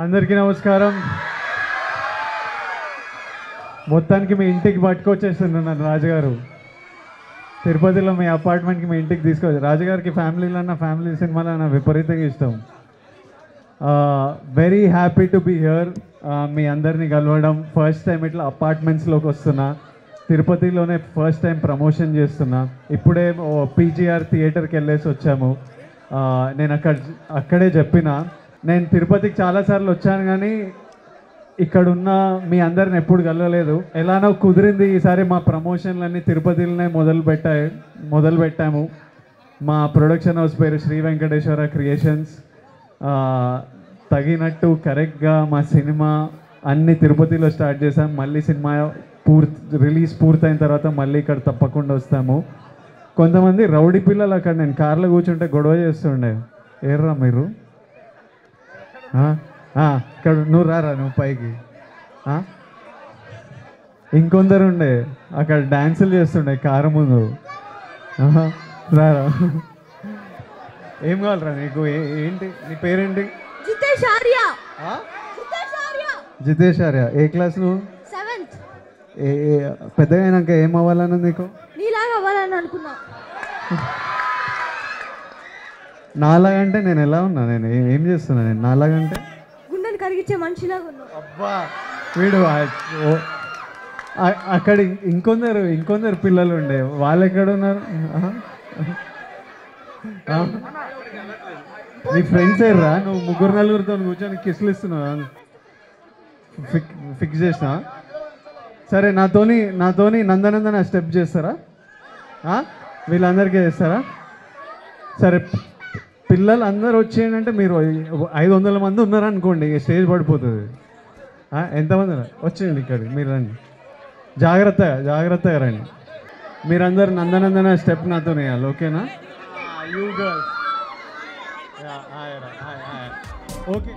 అందరికీ నమస్కారం. మొత్తానికి మీ ఇంటికి పట్టుకొచ్చేస్తున్నాను నన్ను రాజుగారు. తిరుపతిలో మీ అపార్ట్మెంట్కి మీ ఇంటికి తీసుకొచ్చి రాజుగారికి ఫ్యామిలీ సినిమాలన్న విపరీతంగా ఇష్టం. Very happy to be here. మీ అందరినీ కలవడం, ఫస్ట్ టైం ఇట్లా అపార్ట్మెంట్స్లోకి వస్తున్నా, తిరుపతిలోనే ఫస్ట్ టైం ప్రమోషన్ చేస్తున్నా. ఇప్పుడే పీజీఆర్ థియేటర్కి వెళ్ళేసి వచ్చాము. నేను అక్కడే చెప్పిన, నేను తిరుపతికి చాలాసార్లు వచ్చాను కానీ ఇక్కడున్న మీ అందరిని ఎప్పుడు కలవలేదు. ఎలానో కుదిరింది ఈసారి. మా ప్రమోషన్లన్నీ తిరుపతిలోనే మొదలుపెట్టాము. మా ప్రొడక్షన్ హౌస్ పేరు శ్రీ వెంకటేశ్వర క్రియేషన్స్. తగినట్టు కరెక్ట్గా మా సినిమా అన్ని తిరుపతిలో స్టార్ట్ చేసాం. మళ్ళీ సినిమా రిలీజ్ పూర్తయిన తర్వాత మళ్ళీ ఇక్కడ తప్పకుండా వస్తాము. కొంతమంది రౌడీ పిల్లలు అక్కడ నేను కార్లో కూర్చుంటే గొడవ చేస్తుండే. ఏర్రా మీరు? ఇక్కడ నువ్వు రారా, నువ్వు పైకి. ఇంకొందరు ఉండే అక్కడ డ్యాన్సులు చేస్తుండే కారు ముందు. రారా. ఏం కావాలరా నీకు? ఏంటి నీ పేరేంటి? జితేష్ ఆర్య. ఏ క్లాస్ నువ్వు? పెద్దగా అయినాక ఏం అవ్వాలని నీకు? నీలాగా అవ్వాలని అనుకున్నా. నాలాగంటే నేను ఎలా ఉన్నా? నేను ఏం చేస్తున్నా? నేను నాలాగంటే గుండెని కరిగించే మనిషిలాగా ఉన్నావు. అబ్బా వీడు అక్కడ ఇంకొందరు పిల్లలు ఉండే, వాళ్ళు ఎక్కడ ఉన్నారు? నీ ఫ్రెండ్స్ ఏర్రా? నువ్వు 3-4 కూర్చొని కిస్లు ఇస్తున్నావు. ఫిక్స్ చేసినా? సరే, నాతోని నందనందన స్టెప్ చేస్తారా? వీళ్ళందరికీ చేస్తారా? సరే, పిల్లలు అందరు వచ్చేయండి. మీరు 500 మంది ఉన్నారనుకోండి, స్టేజ్ పడిపోతుంది. ఎంతమంది వచ్చేయండి ఇక్కడికి, మీరు రండి. జాగ్రత్తగా రండి. మీరందరూ నందనందన స్టెప్ నాతో వేయాలి, ఓకేనా? You girls okay.